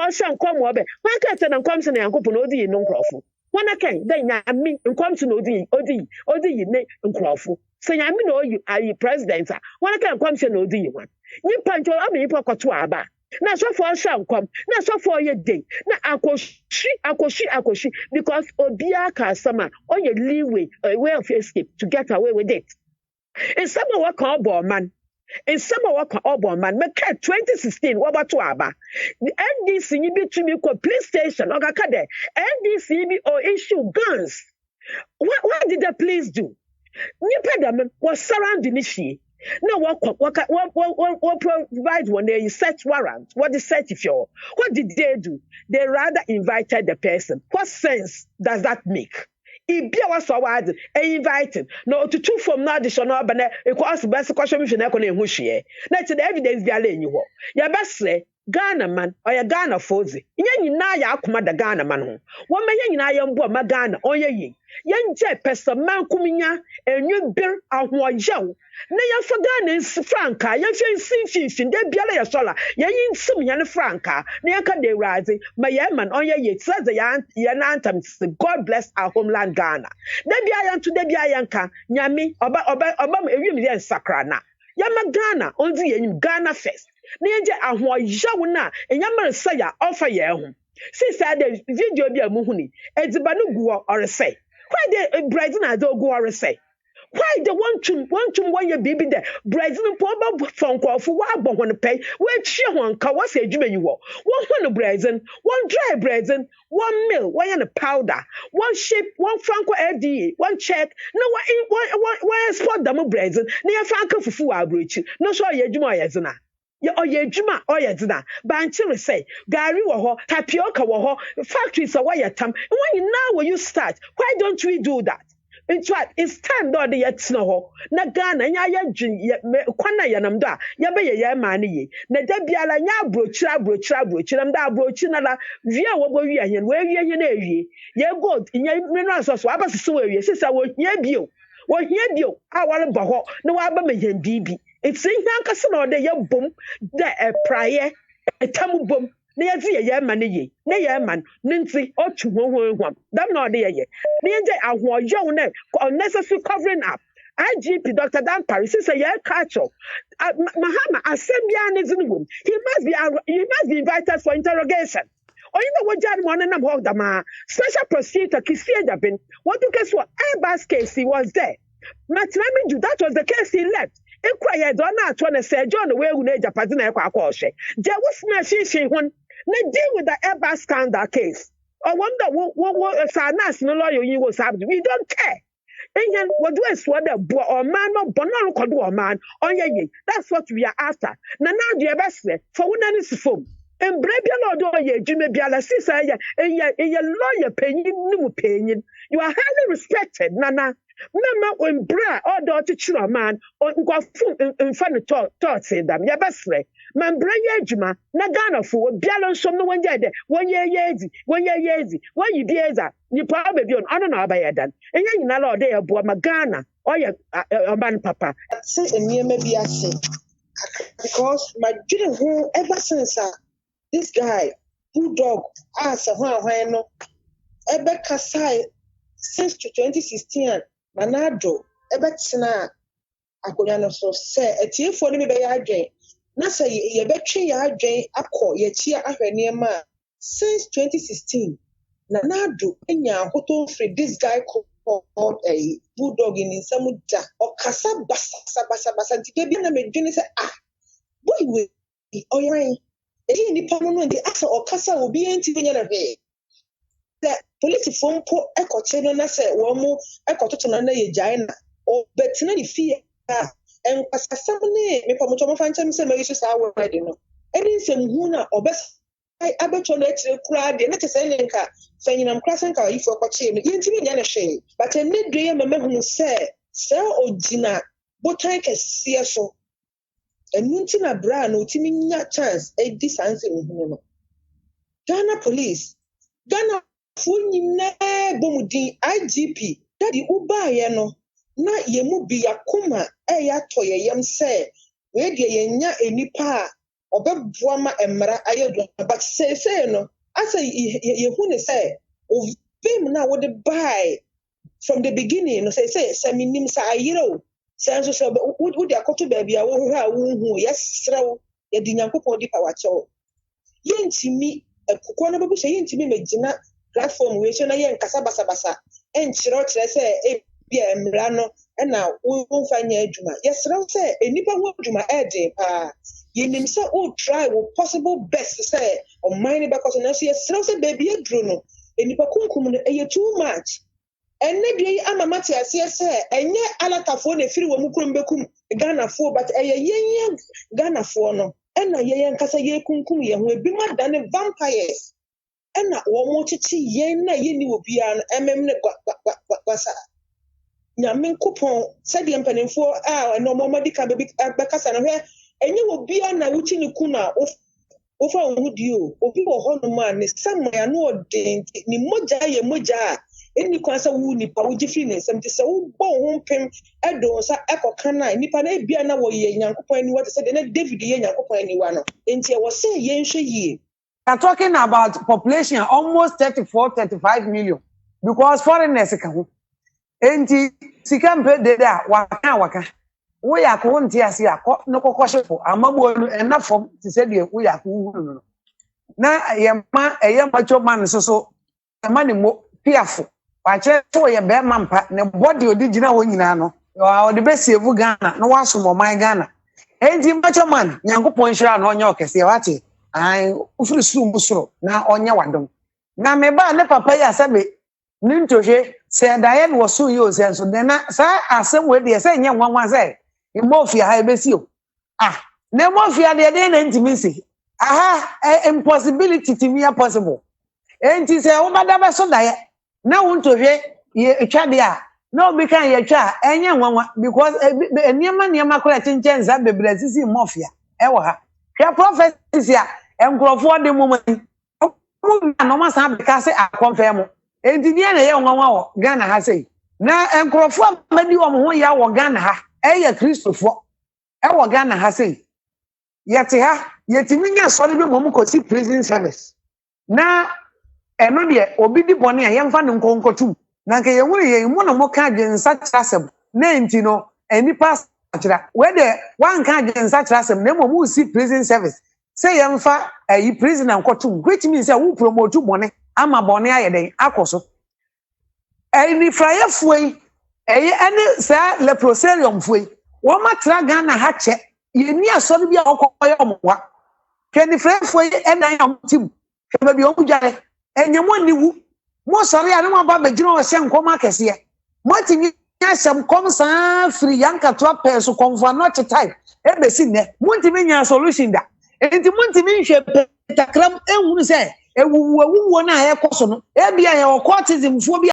for shan come obe. Why can't and comes in and couple odi no crofo? One I can then I mean and comes to odi ne and crofo. Say I mean you are you president. One I can come to odi one. You punch your army for aba. Na so for shan come. Na so for your day. Na akoshi because obia ka sama on your leeway a way of escape to get away with it. And some of what call man. And some of what call man. Make 2016 what about to aba. The NDC you be to me police station or kade. NDC be or issue guns. What did the police do? Nipa was surrounding issue. No, what provide when they search warrant? What is search if you? What did they do? They rather invited the person. What sense does that make? If you was forward invited, no to two from now additional, but it was best question if you're not going to who she. That's the evidence they are laying you. Your best say Ghana man or your Ghana fozi. Yen na ya akuma da Ghana man. One man na ya mbo ma Ghana on ye. Yen je pesa man kuminya enyu bir ahwajaw. Na ya fa Ghana franca ya fi fin de biala ya sola. Ya yin sim ya ne franca. Na ya ka de razi ma ya man on ye says ya na antam God bless our homeland Ghana. De bia yan to de bia yan ka nyame oba ewim de nsakra na. Ya ma Ghana on di yenim Ghana first. Neje ahwoyawo na enyamare saya offer ye ho since the video bi amuhuni ediba no guo or say why the bride na do go or say why the one chum one ye bibi there bride no po ba fonkofo wa abo ho no pay we twie ho nka wa say adwuma yi wo one ho no bride one dry bride one meal one ye no powder one shape one franco FDA one check no one spot them bride na ye franco fufu wa abrochi no so ye adwuma ye zina oye juma oye dina banchire say gari wo ho tapioca wo ho factories are where tam when you now when you start why don't we do that in fact it's time though the yet no na Ghana nya ya dwin kwana yanam do a ya be ye ma ne ye na da biala nya abrochira mda abrochi na la via wo bo wi ahen we wi ahen na ewie ye god nya mineral source wa basese we wi sisa wo hia bio a wale bo ho na wa ba me hen bibi. It's in Yankasano de ya boom, the prayer, a tamu boom, near the man, near man, Nancy, or 2 That's not there yet. Near the Awajone, unnecessary covering up. IGP Dr. Dan Paris is a year catcher. Mahama, Assembly is in the room. He must be invited for interrogation. Or you know what John wanted to hold the man. Special prosecutor Kisia Jabin. What to guess what Airbus case he was there. Matlami, that was the case he left. Inquire don't want to say John away who need Japan. There was no she one. Now deal with the Airbus scandal case. I wonder what a national lawyer you was having. We don't care. And what do I swear that boy or man or bono could do a man on ye? That's what we are after. Now the best for one is phone. And Brabia Lord, ye Jimmy Biala, sister, and your lawyer paying no opinion. You are highly respected, Nana. Mama when bra or daughter children man or go in front of thoughts in them. Ya basre. Man bra yejuma na Ghana for bialon some no one dead. 1 year yezi, 1 year yezi. Why you bieza? You probably be on honor by dan. And you know all day aboa Ghana or your man papa. Say and near maybe I say because my didn't go ever since this guy bulldog asked why no ever kasai since 2016. Manado, Ebetina, Agoyano so say, a tear for me by Ajay. Nasa ye betray Ajay, Ako, ye cheer after near ma. Since 2016, Nanado, Enya, who told free this guy called a bulldog in Samuja, or Casabasa, to be a medicine say, boy, we, oh, you're in the permanent, the answer or Casa will be into the the police phone po echo channel na say wo echo to na ye jaina o betina the fear and pasasam ne me pa mo fan cham say me issue sa wo ready no eni nsem hu na obes abecho na etire kura de na tese ne nka fanyinam krasen ka ifo kwache me yentimi nya na hwe but enne dwe me hu say ogina botan kese so enunti na bra na otimi nya chance e di sanse hu no Ghana police Ghana Funyine bomudi IGP daddy uba ye no na yemu bi yakoma ya toye yem se we de yenya enipa ɔbɛboa ma mmara ayɛ do but say no asa yehu ne say obim na wo de buy from the beginning no say minim sa ayero say nso say wo de akoto ba bia wo hwe a wo hu yesrew ye di nyankopɔn di power chew yentimi kokɔ na babu say yentimi magina platform we so na yen kasa basa enkyerɛ say bia mmara no na wo mfa nya adwuma yesrew say enipa ho adwuma ede pa yenim say o try wo possible best say on mine because na so yesrew say baby aduro no enipa kunkum no eye too much enne bia ama mate ase say enye alatafo na firi wo mukrum bekum Ganafo but yen Ganafo no na yen kasa ye kunkum ye ho ebi ma dane vampires na wo mo chichi yen na ye ni obi an emem ne kwasa nyame kupon said the mpanimfo no mo madika bekasa na hwe enye obi an na wuchi ne ku na ofa ohudi o obi wo ho no ma ne samaya no odin ni moja ye moja eni kwansa wu ni pa wo gifri ne nsem te se wo bo ho mpem edo sa ekoka na nipa na bia na wo ye nyankopon ani what said na David ye nyankopon ani wa no enti e wo say ye nhwe yie. We are talking about population almost 34-35 million because foreigners ka ho enti sika mpe de da waka wo ya ko nti ase akọ no kokọhefo amagbo no enafom ti se de wo ya ko hu no na ye macho man so ma ne mo piafo wache to ye be mampa ne body odi gina ho nyina no o de be save Ghana no waso mo man Ghana enti macho man nyankopon hira no onye okese wate ai ufuru suru na onye wadom na me ba ne papa ya sabe nintohwe se daye no so yi o se so de na sa asem we de se nye nwanwa se imofia ha ebesi o na imofia de na ntimi se impossibility to me possible enti se wo bada be so daye na wontohwe ye etwa de a na obi kan ye twa enye nwanwa because niema kora chenchen bebre sisi imofia wo ha hwa prophecy a enkrofo de momani mu na no masa be ka se akonfa mu enti die na ye nwanwa wo Ghana ha sei na enkrofo amadi wo ho ya wo Ghana ha eye Kristofo wo Ghana ha sei yete ha yetimi nya sori be momu ko si prison service na eno de obi di bone a yemfa ne nkonkotum na nke ye wuri ye mu na mo ka dwensa trasem na enti no enipa achira we de wan ka dwensa trasem na momu si prison service say yemfa ayi prisoner nkotum which means say wo promote bone ama bone ayeden akoso eni frayefoi ene sa leprosarium foi wo matra Ghana ha che ye ni asori bia okoye omwa keni frayefoi ena amtim heba bi omujare enyemo niwu mo sori anu ma ba begina o se nkoma kese mo timi asem kom sa free yanka to peso komfa not time ebesi ne mo timi nya solution da enti mo ntimi nhwe takram ehunu se ewuwo na ye koso no e bia ye o courtism fo bi